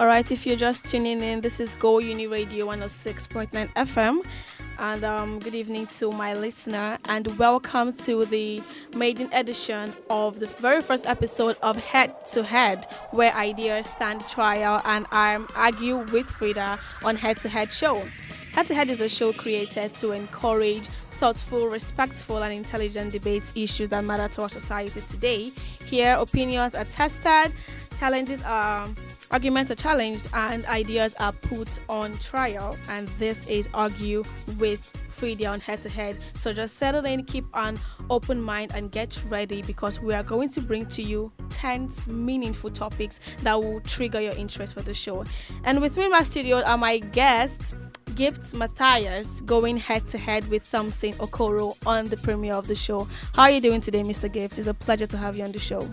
All right, if you're just tuning in, this is Go Uni Radio 106.9 FM. And good evening to my listener, and welcome to the maiden edition of the very first episode of Head to Head, where ideas stand trial and I argue with Freda on Head to Head show. Head to Head is a show created to encourage thoughtful, respectful, and intelligent debates issues that matter to our society today. Here, opinions are tested, arguments are challenged, and ideas are put on trial. And this is Argue with Freda on Head to Head. So just settle in, keep an open mind, and get ready, because we are going to bring to you tense, meaningful topics that will trigger your interest for the show. And with me in my studio are my guests, Gift Matthias, going head to head with Thompson Okoro on the premiere of the show. How are you doing today, Mr. Gift? It's a pleasure to have you on the show.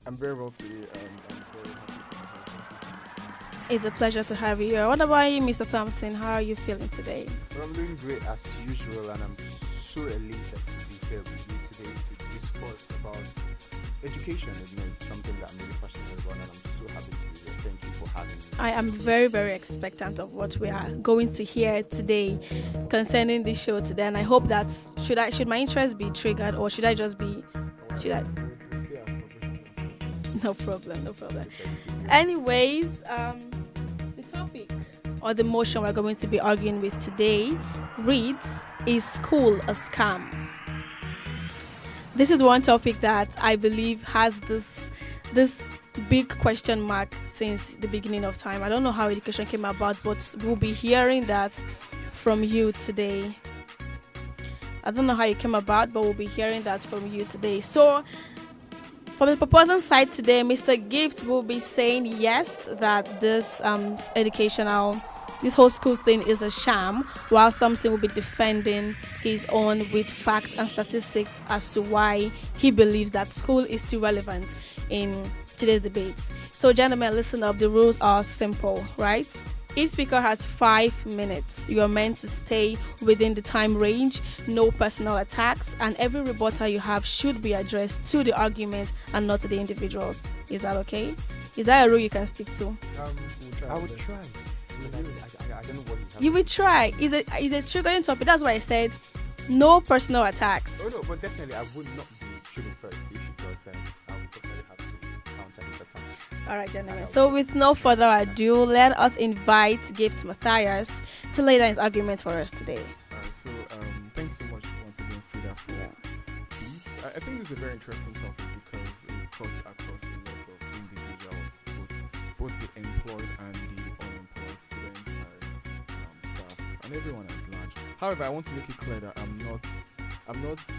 I'm very well today. I'm very happy. It's a pleasure to have you here. What about you, Mr. Thompson? How are you feeling today? Well, I'm doing great as usual, and I'm so elated to be here with you today to discuss about education. It's something that I'm really passionate about, and I'm so happy to be here. Thank you for having me. I am very, very expectant of what we are going to hear today concerning this show today, and I hope that should my interest be triggered, or should I? No problem. Anyways, the topic or the motion we're going to be arguing with today reads, is school a scam? This is one topic that I believe has this big question mark since the beginning of time. I don't know how education came about, but we'll be hearing that from you today. I don't know how it came about, but we'll be hearing that from you today. So, from the proposing side today, Mr. Gift will be saying yes, that this this whole school thing is a sham, while Thompson will be defending his own with facts and statistics as to why he believes that school is still relevant in today's debates. So, gentlemen, listen up. The rules are simple, right? Each speaker has 5 minutes. You are meant to stay within the time range, no personal attacks, and every rebuttal you have should be addressed to the argument and not to the individuals. Is that okay? Is that a rule you can stick to? I would try. I don't know what you will try. Is a triggering topic. That's why I said no personal attacks. Oh no, but definitely I would not be shooting first. If she does, then I would definitely have to counter this attack. All right, gentlemen. So with no further ado, let us invite Gift Matthias to lay down his argument for us today. All right. So thanks so much once again, Freda, for this. I think this is a very interesting topic because it cuts across a lot of individuals, both the employed and the unemployed students, staff, and everyone at large. However, I want to make it clear that I'm not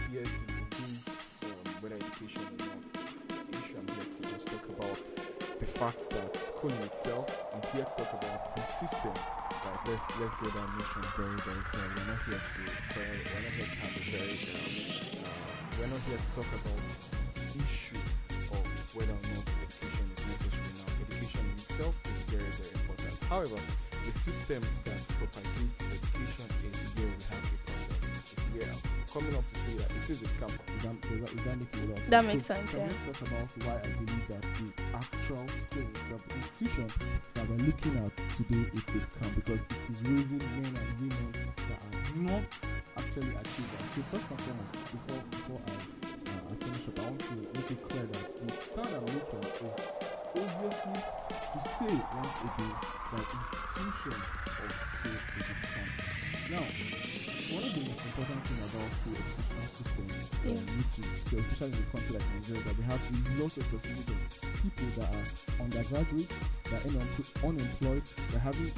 here to debate whether education or not. The issue I'm here to just talk about the fact that school in itself. I'm here to talk about the system. Like let's get our mission very, very clear. We're not here to have a very we're not here to talk about the issue of whether or not education is necessary now. Education in itself is very, very important. However, the system that propagates education is where we have a problem. It's where coming up to say that it is a scam. That makes sense, yeah. Let's talk about why I believe that the actual school itself, the institution that we're looking at today, it is scam because it is raising men and women that are not actually achievers. So first and foremost, before I finish up, I want to make it clear that the stand I'm making is obviously to say once again that institution of school is a scam. Now, one of the most important things about the educational system, which is school, especially in a country like Nigeria, that we have lots of percentage of people that are undergraduate, that are unemployed, they're having a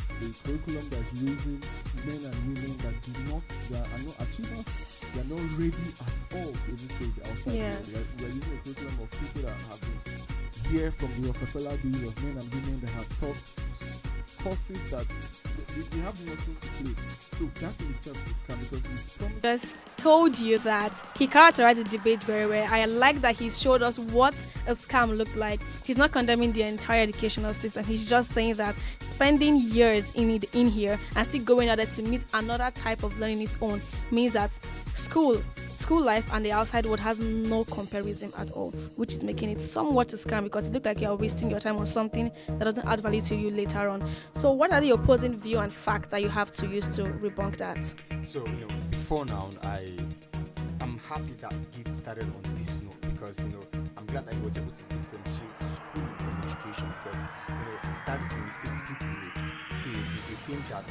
curriculum that is raising men and women that are not achievers, they are not ready at all to even face the outside world. We are using a curriculum of people that have been here from the Rockefeller days of men and women that have taught courses that they have nothing to play. So that in itself is scam because it's promised. Just told you that he characterized the debate very well. I like that he showed us what a scam looked like. He's not condemning the entire educational system. He's just saying that spending years in here and still going out there to meet another type of learning its own means that school school life and the outside world has no comparison at all, which is making it somewhat a scam because it looks like you're wasting your time on something that doesn't add value to you later on. So what are the opposing view and facts that you have to use to debunk that? So, before now, I'm happy that Gift started on this note because, I'm glad that he was able to differentiate school from education because, that is the mistake people make. They think that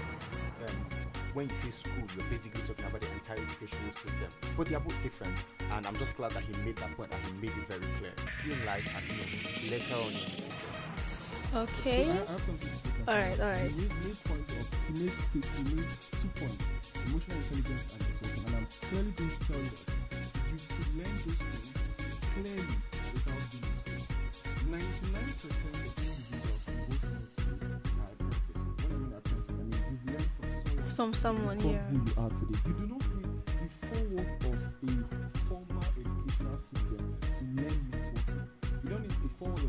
when you say school, you're basically talking about the entire educational system. But they are both different. And I'm just glad that he made that point and he made it very clear. In life and, later on in the future. Okay. So I have something to say. Alright. He made 2 points. Emotional intelligence and networking. And I'm clearly going to tell you that you could learn those things clearly without doing it. 99% of individuals in both notes are apprentices. When I mean apprentices, I mean you've learned from someone From someone, yeah. who you are today. You do not need the 4 walls of a formal educational system to learn networking. You don't need the 4 walls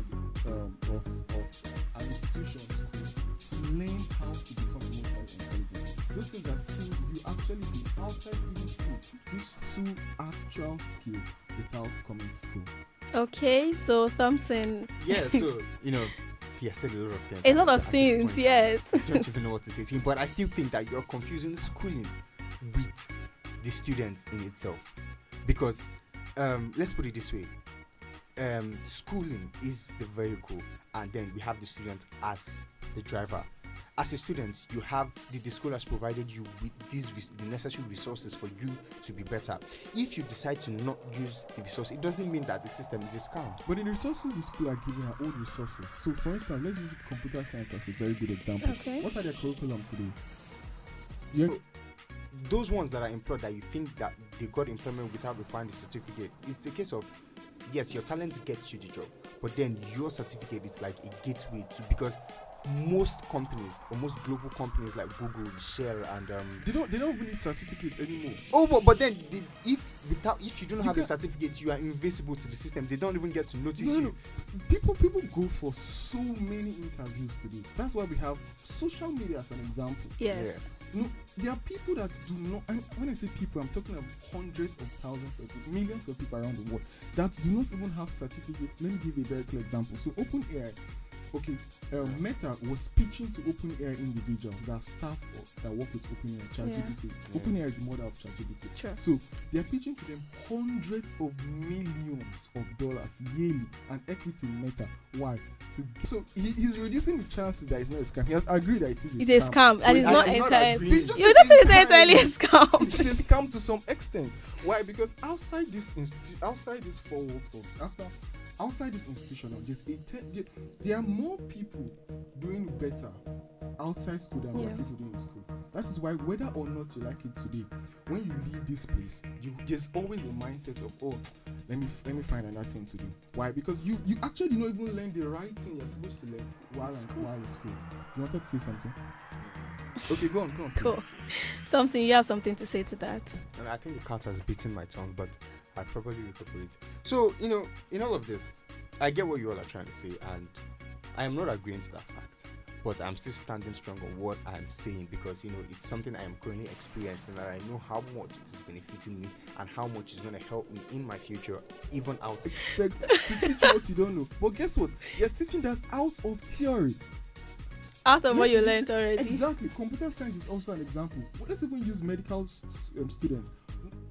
of an institution to learn how to become emotionally intelligent. Those things are skills you actually do outside even school. These 2 actual skills without coming to school. Okay, so Thompson. Yeah, so, he has said a lot of things. A lot of At this things, point, yes. I don't even know what to say to him, but I still think that you're confusing schooling with the students in itself. Because, let's put it this way. Schooling is the vehicle and then we have the student as the driver. As a student, you have the school has provided you with the necessary resources for you to be better. If you decide to not use the resource, it doesn't mean that the system is a scam. But the resources the school are giving are old resources. So for instance, let's use computer science as a very good example. Okay. What are their curriculum today? Those ones that are employed that you think that they got employment without requiring the certificate, it's a case of, yes, your talent gets you the job, but then your certificate is like a gateway to, because most companies or most global companies like Google, Shell, and They don't even need certificates anymore. oh, but then if you don't have a certificate, you are invisible to the system. They don't even get to notice you. No. People go for so many interviews today. That's why we have social media as an example. Yes. No, there are people that do not, and when I say people, I'm talking of hundreds of thousands of people, millions of people around the world that do not even have certificates. Let me give you a very clear example. So OpenAI, Meta was pitching to OpenAI individuals that staff that work with OpenAI, ChatGPT. Yeah. OpenAI is the mother of ChatGPT. Sure. So they are pitching to them hundreds of millions of dollars yearly and equity in Meta. Why? So he's reducing the chances that it's not a scam. He has agreed that it is a scam. It's a scam and it's not I'm not entirely. agreeing. You just say it's entirely a scam. It's a scam to some extent. Why? Because outside this 4 walls outside this institution of this, there are more people doing better outside school than what people do in school. That is why, whether or not you like it today, when you leave this place, there's always a mindset of, let me find another thing to do. Why? Because you actually don't even learn the right thing you're supposed to learn while in school. You wanted to say something? Okay, go on. Cool. Thompson, you have something to say to that? And I think the cat has beaten my tongue, but I probably recuperate. So, in all of this, I get what you all are trying to say, and I am not agreeing to that fact. But I'm still standing strong on what I'm saying because, it's something I am currently experiencing, and I know how much it is benefiting me and how much is going to help me in my future, even out. Expect to teach what you don't know. But guess what? You're teaching that out of theory. Out of what you learned already. Exactly. Computer science is also an example. Let's even use medical students.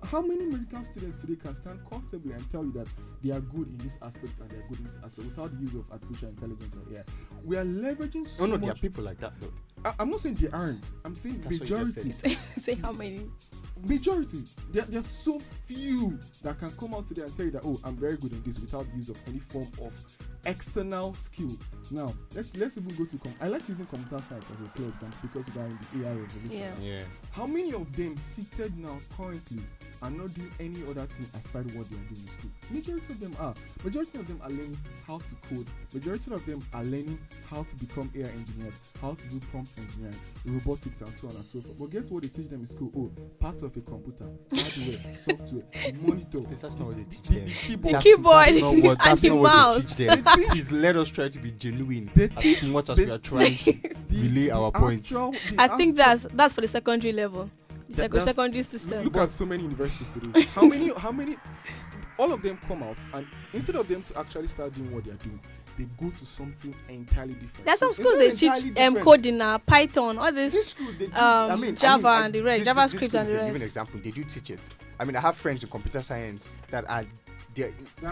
How many medical students today can stand comfortably and tell you that they are good in this aspect and they are good in this aspect without the use of artificial intelligence or AI? We are leveraging so much. There are people like that though. I'm not saying they aren't. I'm saying That's majority. Say how many? Majority. There's so few that can come out today and tell you that, I'm very good in this without the use of any form of external skill. Now, let's even go to I like using computer science as a clear example because we are in the AI revolution. Yeah. How many of them seated now currently are not doing any other thing aside what they are doing in school? Majority of them are. Majority of them are learning how to code. Majority of them are learning how to become AI engineers, how to do prompt engineering, robotics, and so on and so forth. But guess what they teach them in school? Parts of a computer, hardware, software, monitor. That's not what they teach The them. keyboard. The keyboard That's and the not what mouse. they teach them. Please let us try to be genuine as much as we are trying to relay our points. I think that's for the secondary level. That's- secondary system. Look at so many universities today. How many? All of them come out, and instead of them to actually start doing what they are doing, they go to something entirely different. There's some It's schools not they entirely teach different. coding, Python, all This this. school, they do, Java I and the rest, this JavaScript school and is the a rest. given example. They do teach it. I mean, I have friends in computer science that are they're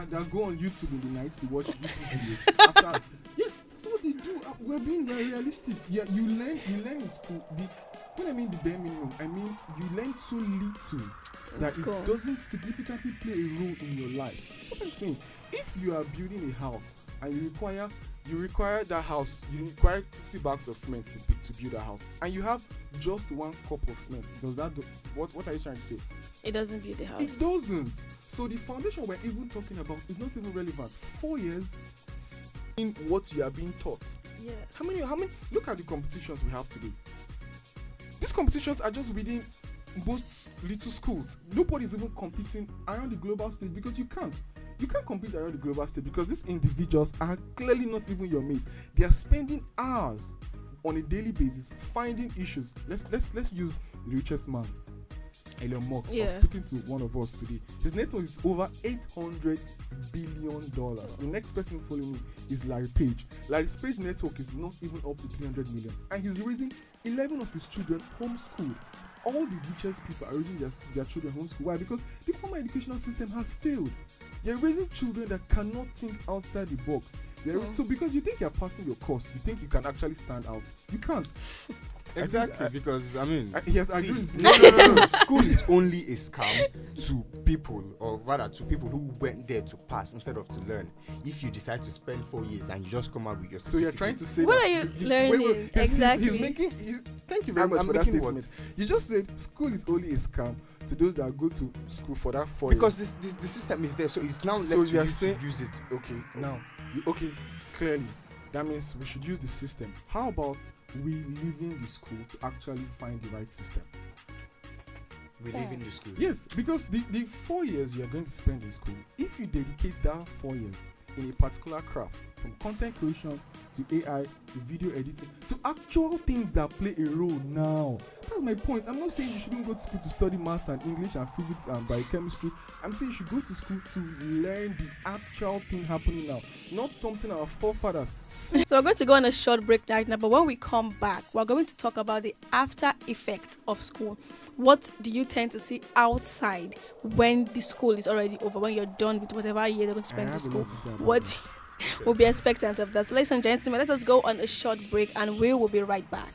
They'll go on YouTube in the night to watch YouTube videos. After, yes, that's what they do. We're being very realistic. Yeah, you learn in school. When I mean the bare minimum, I mean you learn so little that school. it doesn't significantly play a role in your life. What I'm saying, if you are building a house and you require that house, you require 50 bags of cement to build a house, and you have just 1 cup of cement. Does that what are you trying to say? It doesn't build the house. It doesn't. So the foundation we're even talking about is not even relevant. 4 years in what you are being taught. Yes. How many? Look at the competitions we have today. These competitions are just within most little schools. Nobody's even competing around the global stage because you can't. You can't compete around the global stage because these individuals are clearly not even your mates. They are spending hours on a daily basis finding issues. Let's use the richest man, Elon Musk. I was speaking to one of us today. His net worth is over $800 billion. The next person following me is Larry Page. Larry Page's network is not even up to 300 million, and he's raising 11 of his children homeschooled. All the richest people are raising their children homeschooled. Why? Because the formal educational system has failed. They're raising children that cannot think outside the box. So because you think you're passing your course, you think you can actually stand out. You can't. exactly because I mean. Yes, I See, agree. no. School is only a scam to people, or rather to people who went there to pass instead of to learn. If you decide to spend 4 years and you just come out with your So certificate, you're trying to say What that are you learning? Exactly. Thank you very much I'm for that making what? statement. You just said school is only a scam to those that go to school for that 4 because years. the system is there, so it's now So left you to are you saying- to use it. Okay, now, clearly, that means we should use the system. How about we leaving the school to actually find the right system? We live in the school. Yes, because the 4 years you are going to spend in school, if you dedicate that 4 years in a particular craft, from content creation to AI to video editing to actual things that play a role now. That's my point. I'm not saying you shouldn't go to school to study maths and English and physics and biochemistry. I'm saying you should go to school to learn the actual thing happening now, not something our forefathers. So we're going to go on a short break right now, but when we come back, we're going to talk about the after effect of school. What do you tend to see outside when the school is already over, when you're done with whatever year you're going to spend in school? What will be expectant of that? So ladies and gentlemen, let us go on a short break and we will be right back.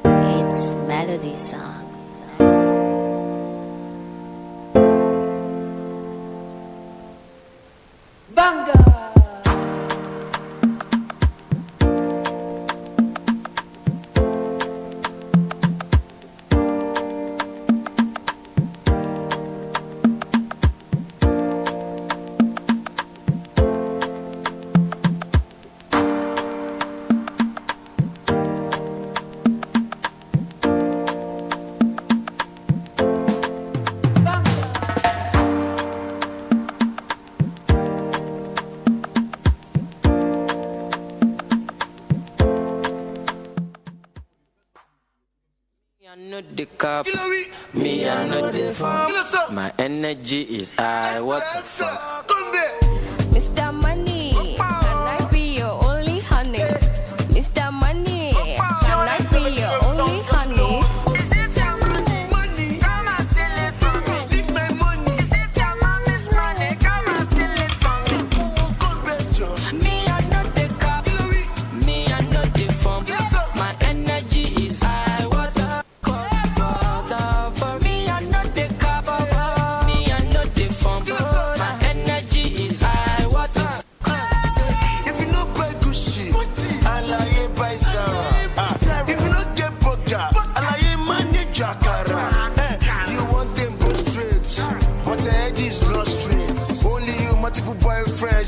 It's melody songs. not the cup, me I not the phone. My energy is high, what the fuck? Mr. Money, can I be your only honey? Mr. Money, can I be your only honey?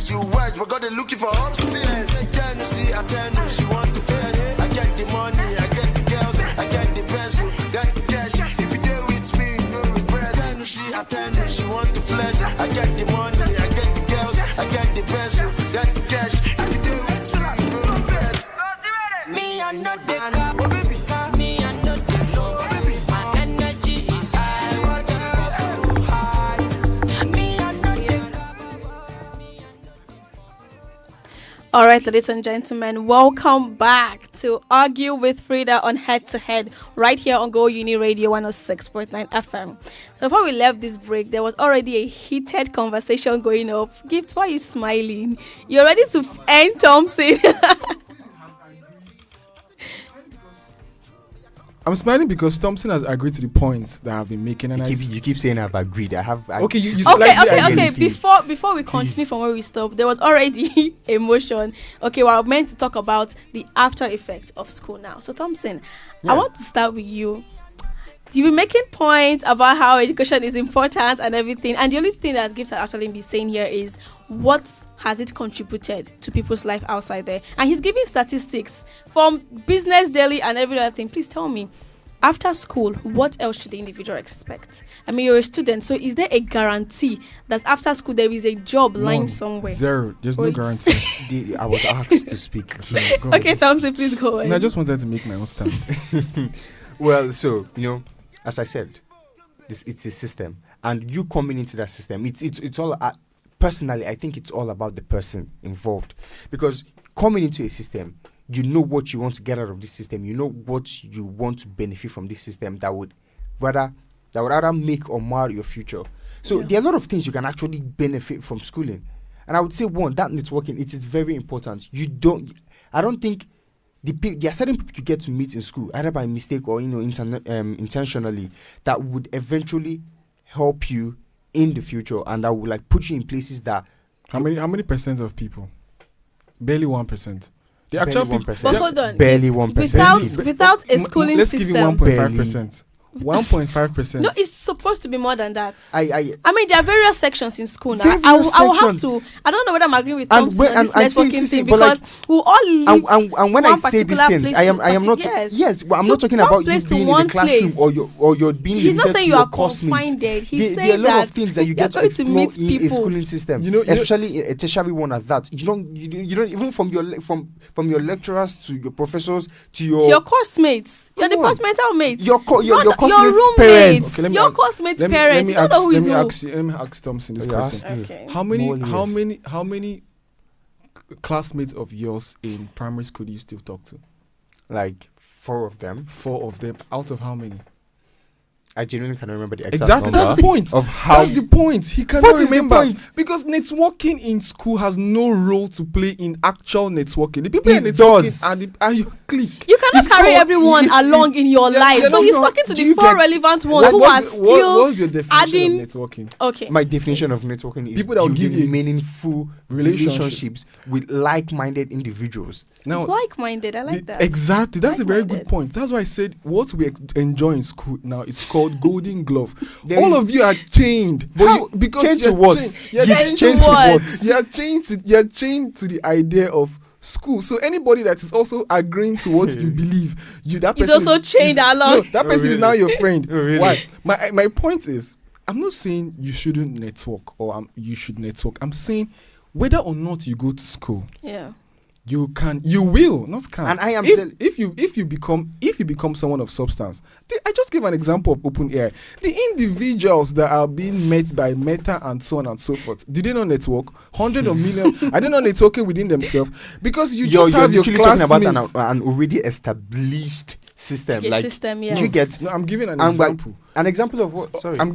You watch, but God, they looking for upstairs. Can you see? I can do. She want to face. I get the money, I get the girls, I get the pencil, get the cash. If you deal with me, no regret. Can you see? I can do. She want to flex. I get the money, I get the girls, I get the pencil, get the cash. If you deal with me, no regret. Me I not the cup, oh, baby. Me I not the phone, oh, baby. My energy is high, what the fuck so high. Me I not the cup. All right, ladies and gentlemen, welcome back to Argue with Freda on Head to Head, right here on Go Uni Radio 106.9 FM. So before we left this break, there was already a heated conversation going up. Gift, why are you smiling? You're ready to end Thompson. I'm smiling because Thompson has agreed to the points that I've been making, and You keep saying I've agreed. okay. You Okay, slightly okay. agreed. Before we continue from where we stopped, there was already emotion. Okay, we're meant to talk about the after effect of school now. So Thompson, I want to start with you. You've been making points about how education is important and everything, and the only thing that Gift has actually been saying here is what has it contributed to people's life outside there, and he's giving statistics from Business Daily and every other thing. Please tell me, after school, what else should the individual expect? I mean, you're a student, so is there a guarantee that after school there is a job lying somewhere? Zero. There's no Or- guarantee. I was asked to speak. Okay, Thompson, please go ahead. And I just wanted to make my own stand. Well, so as I said, it's a system, and you coming into that system, it's all. Personally, I think it's all about the person involved, because coming into a system, you know what you want to get out of this system. You know what you want to benefit from this system that would either make or mar your future. So there are a lot of things you can actually benefit from schooling, and I would say one, that networking, it is very important. I don't think. There are certain people you get to meet in school, either by mistake or intentionally, that would eventually help you in the future, and that would like put you in places that. How many percent of people? Barely 1%. The Barely actual 1%. But hold on. Barely 1%. Without a schooling Let's give you system. 1.5%. 1.5%. No, it's supposed to be more than that. I mean, there are various sections in school now. Various I will have sections. to. I don't know whether I'm agreeing with And Thompson when- on this and see, networking see, thing, but like- because we'll all live. and when I one say these particular things, place I am to not. yes. Well, I'm To not talking one about you place to being in the one classroom place. or you're being He's not limited saying to you your are classmates. confined. He's There are saying a lot that of things that you you're get to going to explore meet in a people. schooling system, You know, especially a tertiary one at that. You don't even from your lecturers to your professors to your To your course mates, your Come on. departmental mates, your your classmates' roommates, parents. Okay, your classmates' parents. You don't know who is who. Let me ask Thompson this You question. ask me. Okay. How many More years. how many classmates of yours in primary school do you still talk to? Like 4 of them. 4 of them. Out of how many? I genuinely cannot remember the exact Exactly, number that's the point. of how. That's the point. He cannot What is the remember point? because networking in school has no role to play in actual networking. The people It in networking does. are your clique. You cannot It's carry called- everyone it's- along in your yeah, life. yeah, So no, he's no. talking to Do the you 4 get- relevant ones who are still what's your definition adding. of networking? Okay. My definition of networking is People that will give building you meaningful relationships with like-minded individuals. Now, Like-minded. I like that. exactly. That's a very good Like-minded. point. That's why I said what we enjoy in school now is called golden glove. There All is- of you are chained, but How? you, because Chained you're to what? you're Gifts chained chained to to what? what? you're chained to the idea of school. So anybody that is also agreeing to what you believe, that He's person also chained along. No, that Oh, person really? is now your friend. Oh, really? Why? My point is, I'm not saying you shouldn't network or you should network. I'm saying whether or not you go to school, Yeah. you will not can. And I am if you become someone of substance. I just gave an example of open air. The individuals that are being met by Meta and so on and so forth, did they not network? 100 of million, are they not networking within themselves? Because you're literally your talking about classmates. an already established system. System, yes. You get? No, I'm giving an example. An example of what? Sorry. I'm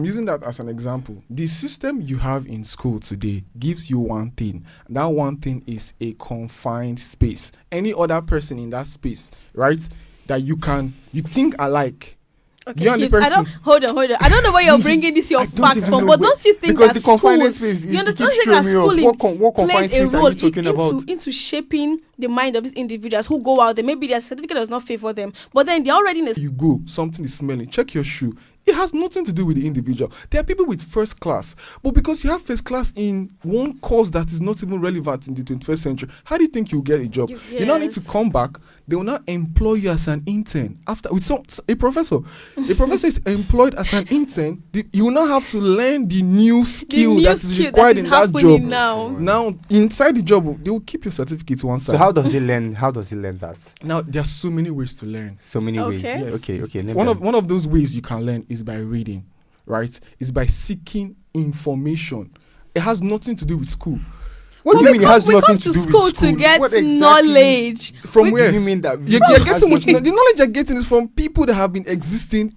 using that as an example. The system you have in school today gives you one thing. That one thing is a confined space. Any other person in that space, right? That you think alike. Okay, You and the person. Hold on. I don't know where you're bringing this your facts from, but don't you think because that the confined school, space you understand keeps that showing me off. schooling What confined plays a space are role you talking about? into shaping the mind of these individuals who go out there? Maybe their certificate does not favor them, but then they're already in a You go, something is smelling, check your shoe. It has nothing to do with the individual. There are people with first class, but because you have first class in one course that is not even relevant in the 21st century, how do you think you'll get a job? You now need to come back. They will not employ you as an intern after with a professor. A professor is employed as an intern. You will now have to learn the new skill that is required in that job. Now inside the job, they will keep your certificate to one side. So how does he learn that? Now there are so many ways to learn. So many ways. Yes. Okay. One of those ways you can learn is by reading, right? It's by seeking information. It has nothing to do with school. What do you mean it has nothing to do with school? To get What exactly? knowledge. From where? Do you mean that You're getting so much. The knowledge you're getting is from people that have been existing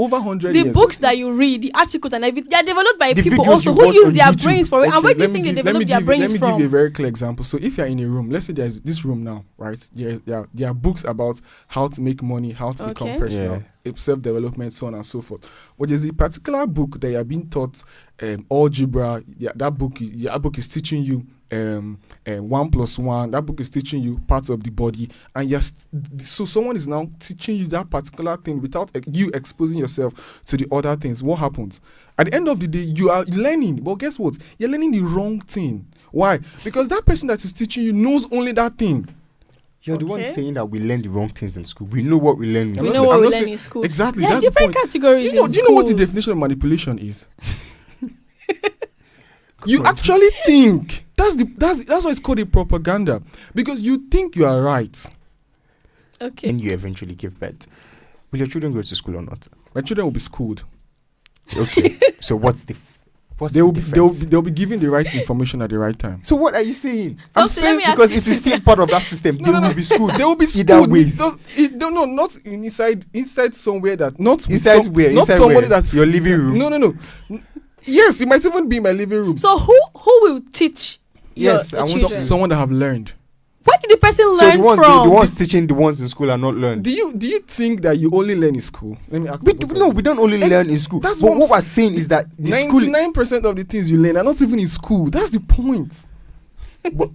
over 100 years. The books that you read, the articles and everything, they are developed by The people videos also you who watch use on their YouTube. brains for it. And where do you let think me they give- let me develop their give- brains Let me from? give you a very clear example. So if you're in a room, let's say there's this room now, right? There are books about how to make money, how to become personal, self-development, so on and so forth. But there's a particular book that you're being taught algebra. That book is teaching you 1+1. That book is teaching you parts of the body, and so someone is now teaching you that particular thing without you exposing yourself to the other things. What happens? At the end of the day, you are learning, but guess what? You're learning the wrong thing. Why? Because that person that is teaching you knows only that thing. You're the one saying that we learn the wrong things in school. We know what we learn. We know what we learn in school. Exactly. There are That's the different point. categories. Do you know what the definition of manipulation is? You actually think that's why it's called a propaganda, because you think you are right. Okay. And you eventually give birth. Will your children go to school or not? My children will be schooled. Okay. So what's the difference? They'll be given the right information at the right time. So what are you saying? I'm so saying because it is still part of that system. They will be schooled. They will be schooled. Either ways. No, not inside somewhere that not inside where? Not inside somebody where? that's Your living room. No. Yes, it might even be in my living room. So who will teach? Yes, your I want children? Someone that have learned. Where did the person So learn from? the ones teaching the ones in school are not learned. Do you think that you only learn in school? Let me ask you. We don't only learn in school. That's But what what we're saying is that the school 99% of the things you learn are not even in school. That's the point. But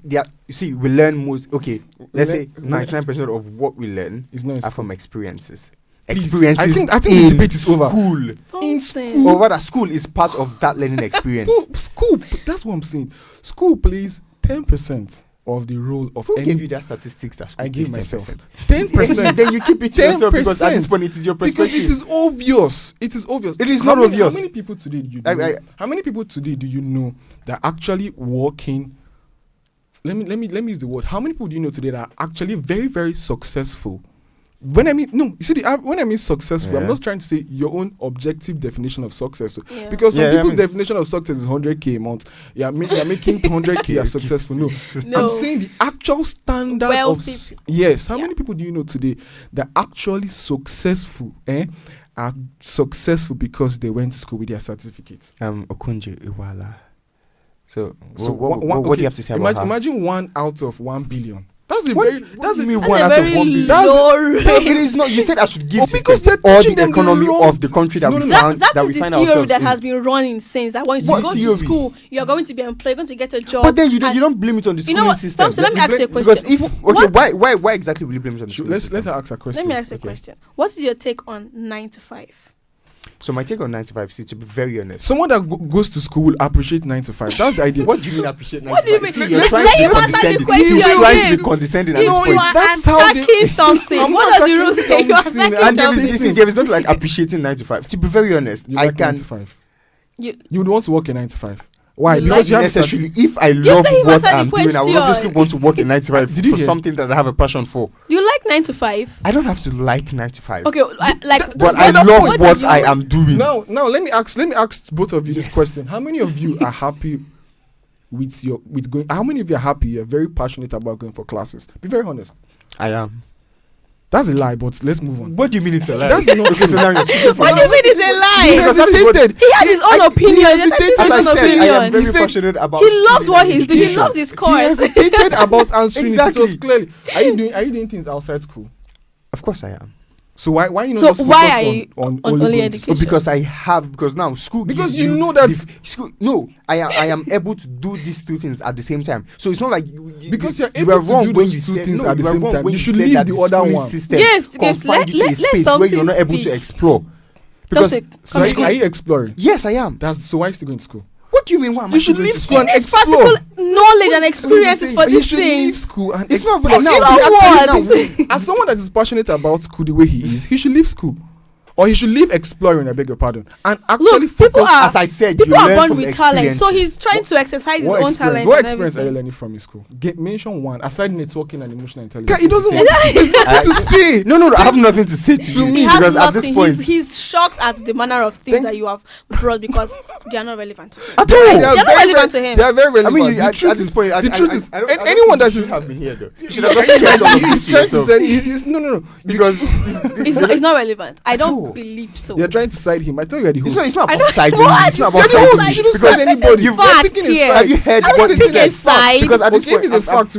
you see, we learn most. Okay, let's say Le- 99% of what we learn It's not in are school. from experiences. Please, Experiences. I think in the debate is over. School. In Thompson. Or rather, school is part of that learning experience. School. That's what I'm saying. School plays 10% of the role of Who any. gave you that statistics? That school I gave plays myself 10%. 10%. Then you keep it to yourself because at this point it is your perspective. Because it is obvious. It is obvious. It is not obvious. How many people today how many people today do you know that are actually working? Let me use the word. How many people do you know today that are actually very, very successful? When I mean when I mean successful, I'm not trying to say your own objective definition of success. Because some people's definition of success is 100k a month. You're making 100k you're successful. No. I'm saying the actual standard Wealthy of yes. How many people do you know today that are actually successful? Are successful because they went to school with their certificates. Okunje Iwala. So what do you have to say about her? Imagine 1 out of 1 billion. That's a What very. do That's you a mean That's 1 a out of very 1 billion? low No, rate. it is not. You said I should give because system they're or teaching the them the economy wrong- of the country that No, we no, found That that is we the find theory ourselves that in. has been running since that once you What go to theory? school, you're going to be employed, you're going to get a job. But then you and don't blame it on the you schooling know what, system. Thompson, let me ask you a Because question. if What- why exactly will you blame it on the schooling Let's system? let her ask a question. Let me ask you a question. What is your take on 9 to 5? So my take on 95, see, to be very honest. Someone that goes to school will appreciate 9 to 5. That's the idea. What do you mean appreciate 95? What do you mean? See, you're Let- trying let to be him answer the condescending. question He's trying to again. be condescending at You this point. are That's how they- attacking Thompson. I'm What not does the rule attacking say? You are Thompson. attacking And there Thompson. is not like appreciating 9 to 5. To be very honest, You I like 9 can. to 5. You- You would want to work in 9 to 5. Why? You Because you Not have necessarily. If I love let him what answer the I'm doing, I will obviously question. want to work in 9 to 5 Did you for hear? something that I have a passion for. You like 9 to 5? I don't have to like 9 to 5. Okay, like, But I that's love what what do I you- am doing. Now let me ask both of you this Yes. question. How many of you are happy with going? How many of you are happy? You're very passionate about going for classes. Be very honest. I am. That's a lie, but let's move on. What do you mean it's a lie? That's not Okay, so now you're speaking for what do you mean it's a lie? Because that is what- He has his own opinion. You're hesitated. taking As I his own said, I am opinion. very He said passionate about. He loves what he's doing. He education. loves his He course. hesitated about answering it. It was Exactly. clearly. Are you doing things outside school? Of course I am. So why you not So just focus why are you on on only only going to school? education? Because now school Because gives you know that- school. No, I am able to do these two things at the same time. So it's not like Because you're you able were to wrong do when those you two said things no. at the You were same wrong time. when You you should said leave that the other schooling one. system Gifts, confined you to a let space where you're not Thompson able to speak. explore. Because Thompson, So come are on. you exploring? yes, I am. So why are you still going to school? What do you mean? Why am I You should still going leave to school and It's explore. practical knowledge and experiences for You these should leave things. school and It's not explore. now. Explore what? As someone that is passionate about school the way he should leave school. Or he should leave exploring, I beg your pardon, and actually Look, people focus. are As I said, people you are learn born from with talent, so experiences. he's trying to exercise his What own experience? talent. What and experience are you everything. learning from his school? Mention one aside networking and emotional intelligence. Yeah, he doesn't Say- want There's nothing to say. No, I have nothing to say to To you me, He has because at nothing. this point, He's shocked at the manner of things Thank- that you have brought because they are not relevant to him. at all. They're not very relevant to him. They are very relevant. I mean, the at truth this is, point, the truth is, I don't anyone think that you is should have been here though. You should have just kept all of this to trying to yourself say, no, because It's not relevant. I don't all. believe so. they're trying to side him. I thought you were the host. it's not I about don't- siding. What? It's not You're about the host. siding. You shouldn't Because side anybody. you've- Facts picking a here. side. have you heard I'm what not he picking a said? side. Because at this Okay, if point, it's a fact,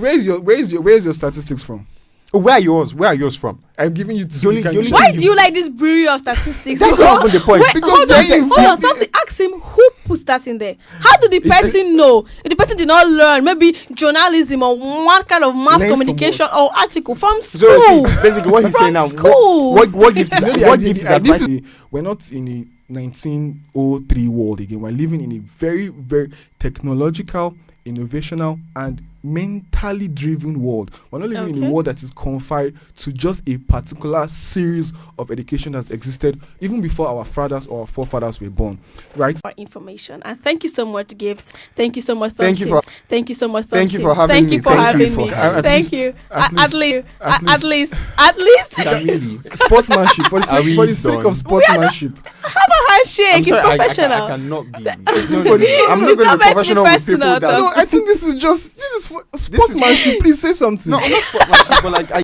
where's your statistics from? where are yours from? I'm giving you two. The only- you can the only- share. Why do you like this brewery of statistics? That's not even the point. Wait, Because hold on, they- hold on. Thompson, ask him who puts that in there. How do the person know? If the person did not learn, maybe journalism or one kind of mass Learn from communication what? or article from So school. see, basically, what he's From saying now, school. what gives You know the what idea- gives his this advice? is- We're not in a 1903 world again. We're living in a very, very technological, innovational, and mentally driven world. We're not living in a Okay. world that is confined to just a particular series of education that's existed even before our fathers or our forefathers were born, right? For information, and thank you so much, Gift. Thank you so much, Thank you Thompson. Thank you so much, Thompson. Thank you for having Thank me. you for Thank you having for me. having me. Thank At you. least- At least. Can we leave? Sportsmanship for Are we the sake done? of sportsmanship. Have a handshake. It's professional. I cannot be. No, I'm no, not going not to be meant to be professional with personal, people that. No, I think this is sportsmanship. Please say something. No, I'm not sportsmanship, but like